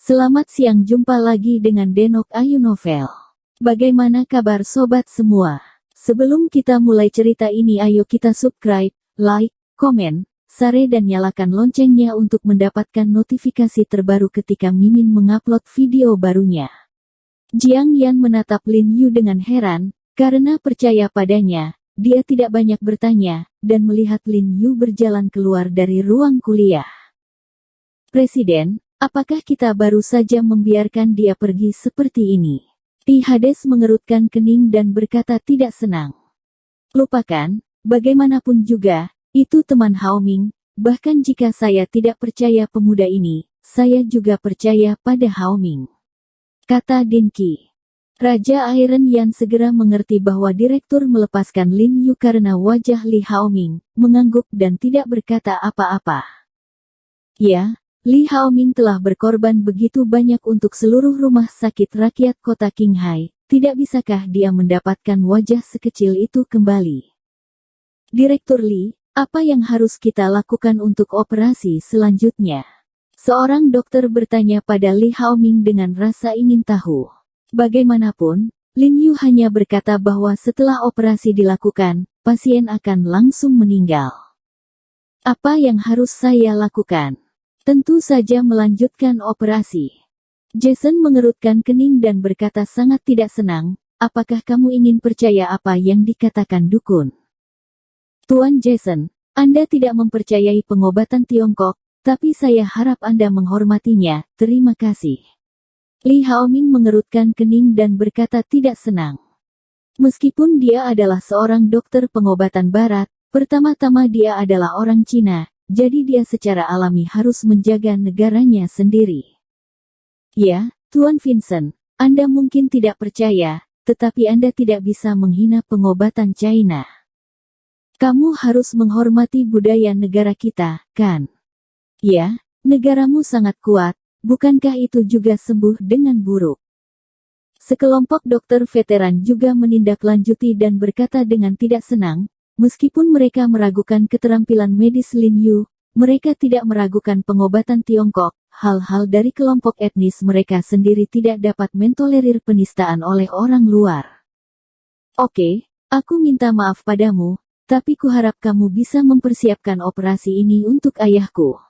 Selamat siang, jumpa lagi dengan Denok Ayu Novel. Bagaimana kabar sobat semua? Sebelum kita mulai cerita ini, ayo kita subscribe, like, komen, share dan nyalakan loncengnya untuk mendapatkan notifikasi terbaru ketika Mimin mengupload video barunya. Jiang Yan menatap Lin Yu dengan heran, karena percaya padanya, dia tidak banyak bertanya, dan melihat Lin Yu berjalan keluar dari ruang kuliah. Presiden, apakah kita baru saja membiarkan dia pergi seperti ini? Ti Hades mengerutkan kening dan berkata tidak senang. Lupakan, bagaimanapun juga, itu teman Hao Ming, bahkan jika saya tidak percaya pemuda ini, saya juga percaya pada Hao Ming, kata Din Qi. Raja Iron Yan segera mengerti bahwa direktur melepaskan Lin Yu karena wajah Li Hao Ming mengangguk dan tidak berkata apa-apa. Ya, Li Hao Ming telah berkorban begitu banyak untuk seluruh rumah sakit rakyat kota Qinghai, tidak bisakah dia mendapatkan wajah sekecil itu kembali? Direktur Li, apa yang harus kita lakukan untuk operasi selanjutnya? Seorang dokter bertanya pada Li Hao Ming dengan rasa ingin tahu. Bagaimanapun, Lin Yu hanya berkata bahwa setelah operasi dilakukan, pasien akan langsung meninggal. Apa yang harus saya lakukan? Tentu saja melanjutkan operasi. Jason mengerutkan kening dan berkata sangat tidak senang, apakah kamu ingin percaya apa yang dikatakan dukun? Tuan Jason, Anda tidak mempercayai pengobatan Tiongkok, tapi saya harap Anda menghormatinya, terima kasih. Li Hao Ming mengerutkan kening dan berkata tidak senang. Meskipun dia adalah seorang dokter pengobatan barat, pertama-tama dia adalah orang Cina. Jadi dia secara alami harus menjaga negaranya sendiri. Ya, Tuan Vincent, Anda mungkin tidak percaya, tetapi Anda tidak bisa menghina pengobatan China. Kamu harus menghormati budaya negara kita, kan? Ya, negaramu sangat kuat, bukankah itu juga sembuh dengan buruk? Sekelompok dokter veteran juga menindaklanjuti dan berkata dengan tidak senang, meskipun mereka meragukan keterampilan medis Lin Yu, mereka tidak meragukan pengobatan Tiongkok. Hal-hal dari kelompok etnis mereka sendiri tidak dapat mentolerir penistaan oleh orang luar. Oke, aku minta maaf padamu, tapi kuharap kamu bisa mempersiapkan operasi ini untuk ayahku,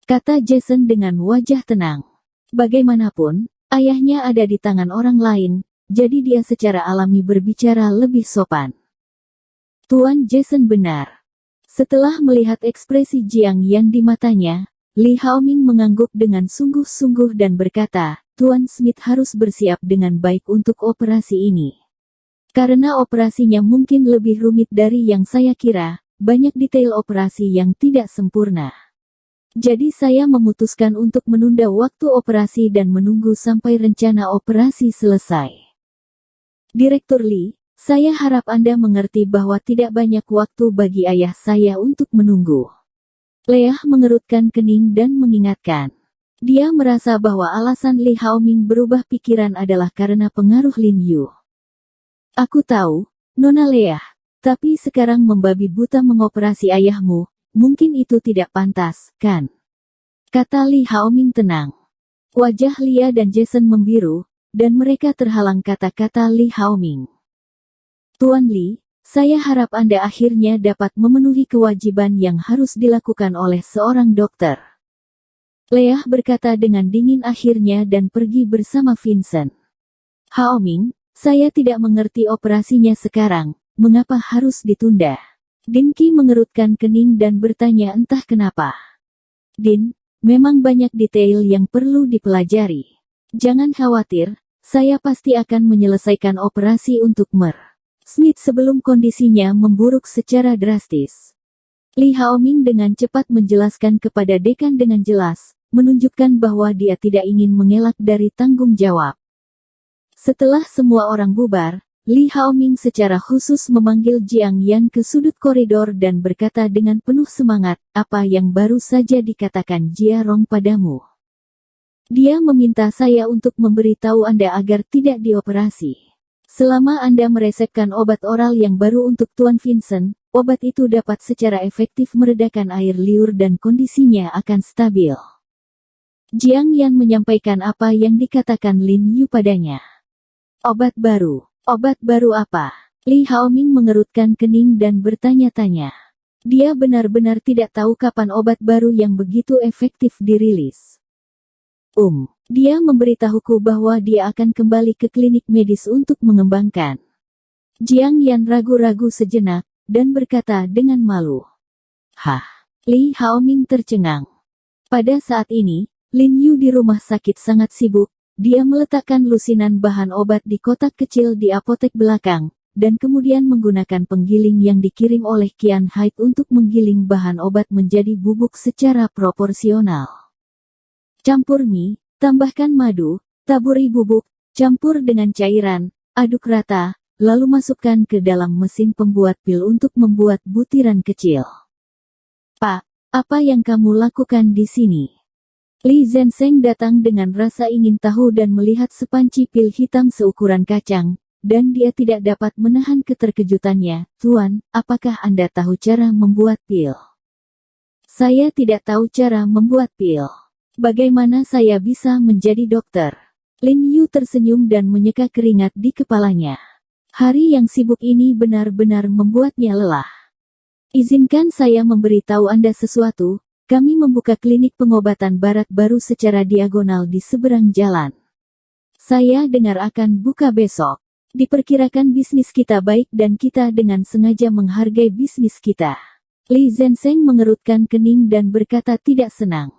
kata Jason dengan wajah tenang. Bagaimanapun, ayahnya ada di tangan orang lain, jadi dia secara alami berbicara lebih sopan. Tuan Jason benar. Setelah melihat ekspresi Jiang Yan di matanya, Li Hao Ming mengangguk dengan sungguh-sungguh dan berkata, Tuan Smith harus bersiap dengan baik untuk operasi ini. Karena operasinya mungkin lebih rumit dari yang saya kira, banyak detail operasi yang tidak sempurna. Jadi saya memutuskan untuk menunda waktu operasi dan menunggu sampai rencana operasi selesai. Direktur Li, saya harap Anda mengerti bahwa tidak banyak waktu bagi ayah saya untuk menunggu. Leah mengerutkan kening dan mengingatkan. Dia merasa bahwa alasan Li Hao Ming berubah pikiran adalah karena pengaruh Lin Yu. Aku tahu, Nona Leah, tapi sekarang membabi buta mengoperasi ayahmu, mungkin itu tidak pantas, kan? Kata Li Hao Ming tenang. Wajah Lia dan Jason membiru, dan mereka terhalang kata-kata Li Hao Ming. Tuan Li, saya harap Anda akhirnya dapat memenuhi kewajiban yang harus dilakukan oleh seorang dokter. Leah berkata dengan dingin akhirnya dan pergi bersama Vincent. Hao Ming, saya tidak mengerti operasinya sekarang, mengapa harus ditunda? Din Qi mengerutkan kening dan bertanya entah kenapa. Din, memang banyak detail yang perlu dipelajari. Jangan khawatir, saya pasti akan menyelesaikan operasi untuk Mer. Smith sebelum kondisinya memburuk secara drastis. Li Hao Ming dengan cepat menjelaskan kepada dekan dengan jelas, menunjukkan bahwa dia tidak ingin mengelak dari tanggung jawab. Setelah semua orang bubar, Li Hao Ming secara khusus memanggil Jiang Yan ke sudut koridor dan berkata dengan penuh semangat, apa yang baru saja dikatakan Jia Rong padamu? Dia meminta saya untuk memberitahu Anda agar tidak dioperasi. Selama Anda meresepkan obat oral yang baru untuk Tuan Vincent, obat itu dapat secara efektif meredakan air liur dan kondisinya akan stabil. Jiang Yan menyampaikan apa yang dikatakan Lin Yu padanya. Obat baru. Obat baru apa? Li Haoming mengerutkan kening dan bertanya-tanya. Dia benar-benar tidak tahu kapan obat baru yang begitu efektif dirilis. Dia memberitahuku bahwa dia akan kembali ke klinik medis untuk mengembangkan. Jiang Yan ragu-ragu sejenak, dan berkata dengan malu. Hah? Li Haoming tercengang. Pada saat ini, Lin Yu di rumah sakit sangat sibuk. Dia meletakkan lusinan bahan obat di kotak kecil di apotek belakang, dan kemudian menggunakan penggiling yang dikirim oleh Qian Hai untuk menggiling bahan obat menjadi bubuk secara proporsional. Campur mie, tambahkan madu, taburi bubuk, campur dengan cairan, aduk rata, lalu masukkan ke dalam mesin pembuat pil untuk membuat butiran kecil. Pak, apa yang kamu lakukan di sini? Li Zhensheng datang dengan rasa ingin tahu dan melihat sepanci pil hitam seukuran kacang, dan dia tidak dapat menahan keterkejutannya. Tuan, apakah Anda tahu cara membuat pil? Saya tidak tahu cara membuat pil. Bagaimana saya bisa menjadi dokter? Lin Yu tersenyum dan menyeka keringat di kepalanya. Hari yang sibuk ini benar-benar membuatnya lelah. Izinkan saya memberitahu Anda sesuatu. Kami membuka klinik pengobatan barat baru secara diagonal di seberang jalan. Saya dengar akan buka besok. Diperkirakan bisnis kita baik dan kita dengan sengaja menghargai bisnis kita. Li Zhensheng mengerutkan kening dan berkata tidak senang.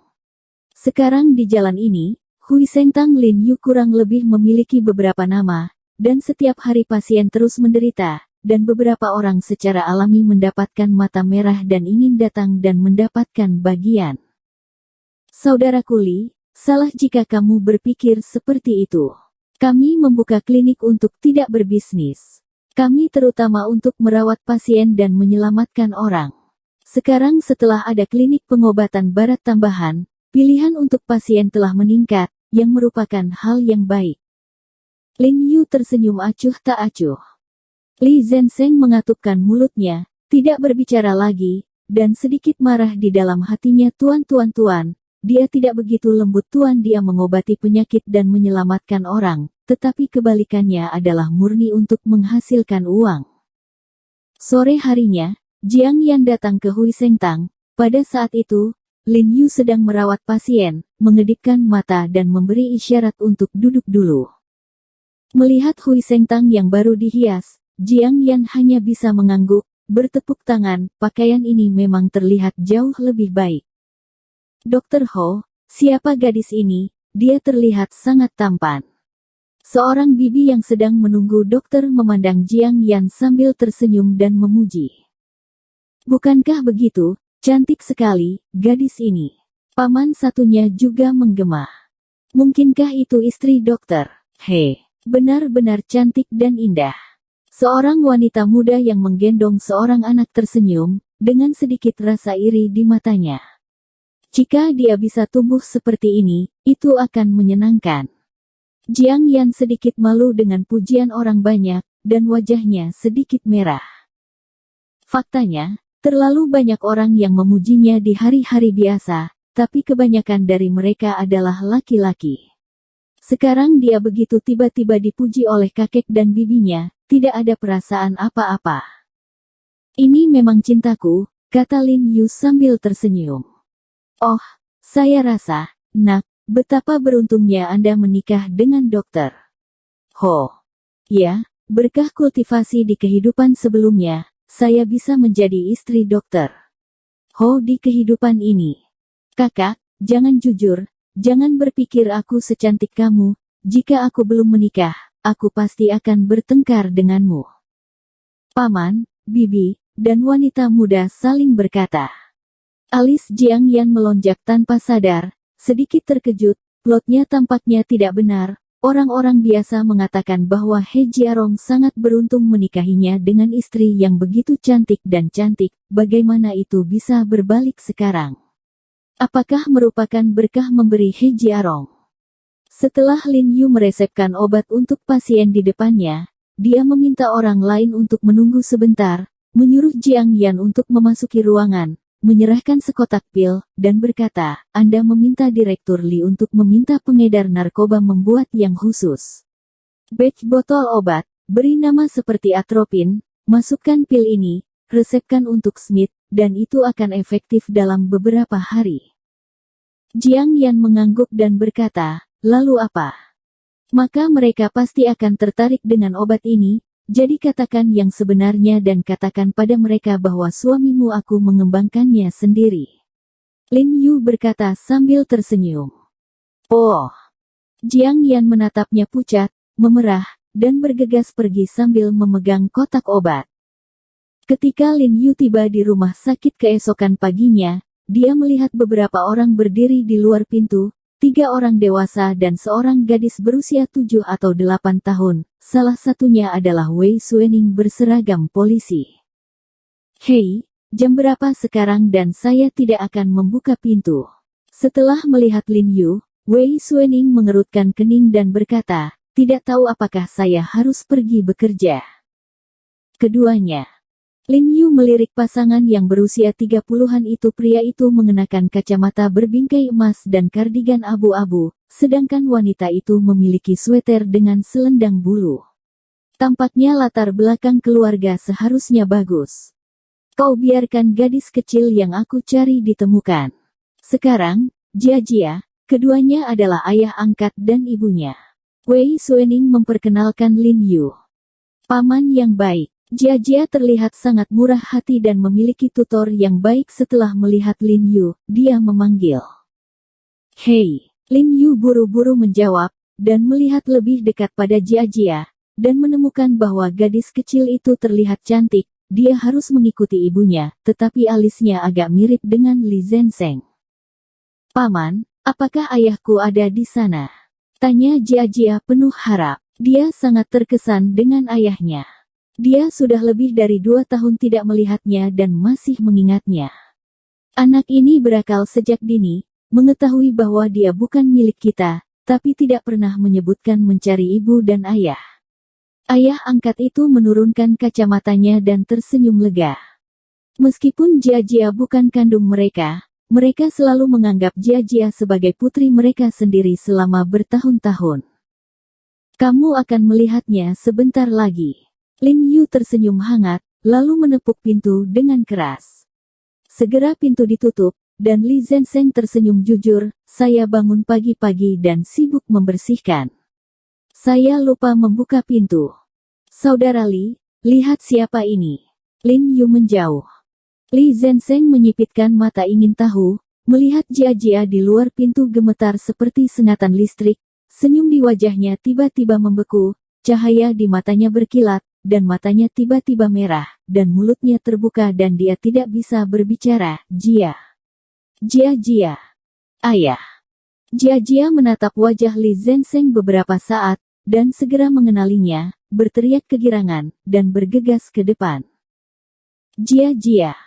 Sekarang di jalan ini, Hui Sengtang Lin Yu kurang lebih memiliki beberapa nama, dan setiap hari pasien terus menderita. Dan beberapa orang secara alami mendapatkan mata merah dan ingin datang dan mendapatkan bagian. Saudaraku Li, salah jika kamu berpikir seperti itu. Kami membuka klinik untuk tidak berbisnis. Kami terutama untuk merawat pasien dan menyelamatkan orang. Sekarang setelah ada klinik pengobatan barat tambahan, pilihan untuk pasien telah meningkat, yang merupakan hal yang baik. Lin Yu tersenyum acuh tak acuh. Li Zhensheng mengatupkan mulutnya, tidak berbicara lagi, dan sedikit marah di dalam hatinya. Tuan, dia tidak begitu lembut Tuan, dia mengobati penyakit dan menyelamatkan orang, tetapi kebalikannya adalah murni untuk menghasilkan uang. Sore harinya, Jiang Yan datang ke Hui Sengtang. Pada saat itu, Lin Yu sedang merawat pasien, mengedipkan mata dan memberi isyarat untuk duduk dulu. Melihat Hui Sengtang yang baru dihias, Jiang Yan hanya bisa mengangguk, bertepuk tangan. Pakaian ini memang terlihat jauh lebih baik. Dokter Ho, siapa gadis ini? Dia terlihat sangat tampan. Seorang bibi yang sedang menunggu dokter memandang Jiang Yan sambil tersenyum dan memuji. Bukankah begitu, cantik sekali, gadis ini. Paman satunya juga menggema. Mungkinkah itu istri dokter? Hei, benar-benar cantik dan indah. Seorang wanita muda yang menggendong seorang anak tersenyum, dengan sedikit rasa iri di matanya. Jika dia bisa tumbuh seperti ini, itu akan menyenangkan. Jiang Yan sedikit malu dengan pujian orang banyak, dan wajahnya sedikit merah. Faktanya, terlalu banyak orang yang memujinya di hari-hari biasa, tapi kebanyakan dari mereka adalah laki-laki. Sekarang dia begitu tiba-tiba dipuji oleh kakek dan bibinya, tidak ada perasaan apa-apa. Ini memang cintaku, kata Lin Yu sambil tersenyum. Oh, saya rasa, nak, betapa beruntungnya Anda menikah dengan dokter Ho. Ya, berkah kultivasi di kehidupan sebelumnya, saya bisa menjadi istri dokter Ho di kehidupan ini. Kakak, jangan jujur, jangan berpikir aku secantik kamu. Jika aku belum menikah, aku pasti akan bertengkar denganmu. Paman, bibi, dan wanita muda saling berkata. Alis Jiang Yan melonjak tanpa sadar, sedikit terkejut. Plotnya tampaknya tidak benar. Orang-orang biasa mengatakan bahwa He Jiarong sangat beruntung menikahinya dengan istri yang begitu cantik dan cantik. Bagaimana itu bisa berbalik sekarang? Apakah merupakan berkah memberi He Jiarong? Setelah Lin Yu meresepkan obat untuk pasien di depannya, dia meminta orang lain untuk menunggu sebentar, menyuruh Jiang Yan untuk memasuki ruangan, menyerahkan sekotak pil, dan berkata, Anda meminta Direktur Lee untuk meminta pengedar narkoba membuat yang khusus. Batch botol obat, beri nama seperti atropin, masukkan pil ini, resepkan untuk Smith, dan itu akan efektif dalam beberapa hari. Jiang Yan mengangguk dan berkata, lalu apa? Maka mereka pasti akan tertarik dengan obat ini. Jadi katakan yang sebenarnya dan katakan pada mereka bahwa suamimu aku mengembangkannya sendiri. Lin Yu berkata sambil tersenyum. Oh. Jiang Yan menatapnya pucat, memerah, dan bergegas pergi sambil memegang kotak obat. Ketika Lin Yu tiba di rumah sakit keesokan paginya, dia melihat beberapa orang berdiri di luar pintu. 3 orang dewasa dan seorang gadis berusia 7 atau 8 tahun, salah satunya adalah Wei Suening berseragam polisi. Hei, jam berapa sekarang dan saya tidak akan membuka pintu. Setelah melihat Lin Yu, Wei Suening mengerutkan kening dan berkata, tidak tahu apakah saya harus pergi bekerja. Keduanya. Lin Yu melirik pasangan yang berusia 30-an itu. Pria itu mengenakan kacamata berbingkai emas dan kardigan abu-abu, sedangkan wanita itu memiliki sweter dengan selendang bulu. Tampaknya latar belakang keluarga seharusnya bagus. Kau biarkan gadis kecil yang aku cari ditemukan. Sekarang, Jia, keduanya adalah ayah angkat dan ibunya. Wei Suening memperkenalkan Lin Yu. Paman yang baik. Jia terlihat sangat murah hati dan memiliki tutor yang baik. Setelah melihat Lin Yu, dia memanggil. Hei, Lin Yu buru-buru menjawab, dan melihat lebih dekat pada Jia, dan menemukan bahwa gadis kecil itu terlihat cantik. Dia harus mengikuti ibunya, tetapi alisnya agak mirip dengan Li Zenseng. Paman, apakah ayahku ada di sana? Tanya Jia penuh harap. Dia sangat terkesan dengan ayahnya. Dia sudah lebih dari 2 tahun tidak melihatnya dan masih mengingatnya. Anak ini berakal sejak dini, mengetahui bahwa dia bukan milik kita, tapi tidak pernah menyebutkan mencari ibu dan ayah. Ayah angkat itu menurunkan kacamatanya dan tersenyum lega. Meskipun Jia bukan kandung mereka selalu menganggap Jia sebagai putri mereka sendiri selama bertahun-tahun. Kamu akan melihatnya sebentar lagi. Lin Yu tersenyum hangat, lalu menepuk pintu dengan keras. Segera pintu ditutup, dan Li Zenseng tersenyum jujur, saya bangun pagi-pagi dan sibuk membersihkan. Saya lupa membuka pintu. Saudara Li, lihat siapa ini. Lin Yu menjauh. Li Zenseng menyipitkan mata ingin tahu, melihat Jia di luar pintu gemetar seperti sengatan listrik, senyum di wajahnya tiba-tiba membeku, cahaya di matanya berkilat, dan matanya tiba-tiba merah, dan mulutnya terbuka dan dia tidak bisa berbicara. Jia. Ayah. Jia menatap wajah Li Zenseng beberapa saat, dan segera mengenalinya, berteriak kegirangan, dan bergegas ke depan. Jia.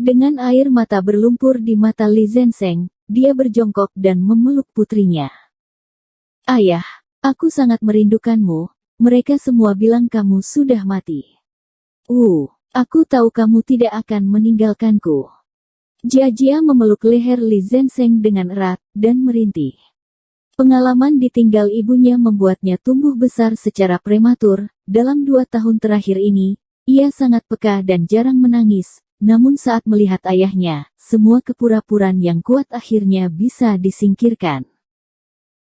Dengan air mata berlumpur di mata Li Zenseng, dia berjongkok dan memeluk putrinya. Ayah, aku sangat merindukanmu. Mereka semua bilang kamu sudah mati. Aku tahu kamu tidak akan meninggalkanku. Jia memeluk leher Li Zenseng dengan erat, dan merintih. Pengalaman ditinggal ibunya membuatnya tumbuh besar secara prematur. Dalam 2 tahun terakhir ini, ia sangat peka dan jarang menangis. Namun saat melihat ayahnya, semua kepura-puraan yang kuat akhirnya bisa disingkirkan.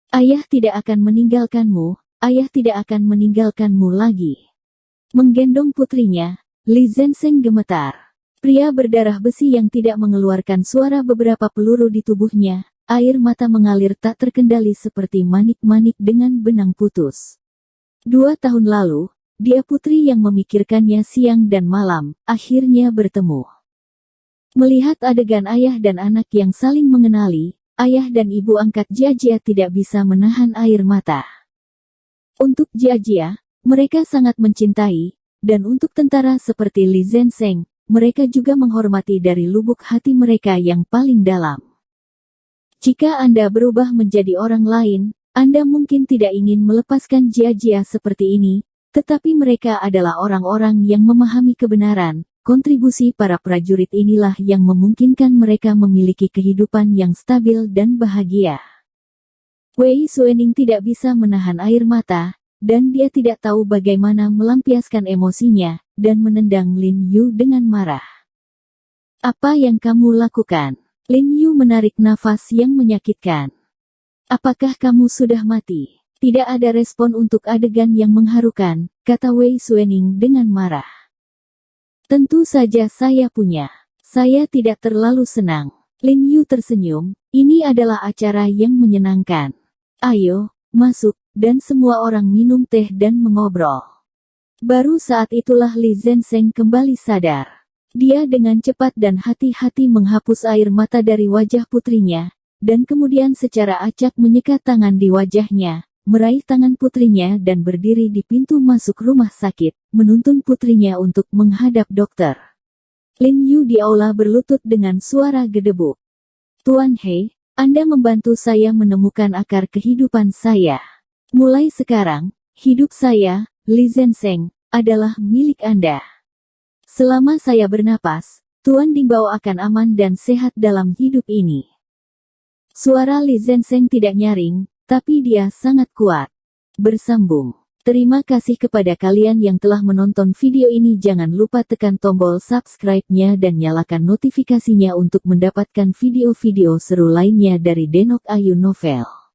Ayah tidak akan meninggalkanmu. Ayah tidak akan meninggalkanmu lagi. Menggendong putrinya, Li Zenseng gemetar. Pria berdarah besi yang tidak mengeluarkan suara beberapa peluru di tubuhnya, air mata mengalir tak terkendali seperti manik-manik dengan benang putus. 2 tahun lalu, dia putri yang memikirkannya siang dan malam, akhirnya bertemu. Melihat adegan ayah dan anak yang saling mengenali, ayah dan ibu angkat Jia tidak bisa menahan air mata. Untuk Jia, mereka sangat mencintai, dan untuk tentara seperti Li Zenseng, mereka juga menghormati dari lubuk hati mereka yang paling dalam. Jika Anda berubah menjadi orang lain, Anda mungkin tidak ingin melepaskan Jia seperti ini, tetapi mereka adalah orang-orang yang memahami kebenaran, kontribusi para prajurit inilah yang memungkinkan mereka memiliki kehidupan yang stabil dan bahagia. Wei Suening tidak bisa menahan air mata, dan dia tidak tahu bagaimana melampiaskan emosinya, dan menendang Lin Yu dengan marah. Apa yang kamu lakukan? Lin Yu menarik nafas yang menyakitkan. Apakah kamu sudah mati? Tidak ada respon untuk adegan yang mengharukan, kata Wei Suening dengan marah. Tentu saja saya punya. Saya tidak terlalu senang. Lin Yu tersenyum, ini adalah acara yang menyenangkan. Ayo, masuk, dan semua orang minum teh dan mengobrol. Baru saat itulah Li Zhensheng kembali sadar. Dia dengan cepat dan hati-hati menghapus air mata dari wajah putrinya, dan kemudian secara acak menyekat tangan di wajahnya, meraih tangan putrinya dan berdiri di pintu masuk rumah sakit, menuntun putrinya untuk menghadap dokter. Lin Yu di aula berlutut dengan suara gedebuk. Tuan He, Anda membantu saya menemukan akar kehidupan saya. Mulai sekarang, hidup saya, Li Zhensheng, adalah milik Anda. Selama saya bernapas, Tuan Dingbao akan aman dan sehat dalam hidup ini. Suara Li Zhensheng tidak nyaring, tapi dia sangat kuat. Bersambung. Terima kasih kepada kalian yang telah menonton video ini. Jangan lupa tekan tombol subscribe-nya dan nyalakan notifikasinya untuk mendapatkan video-video seru lainnya dari Denok Ayu Novel.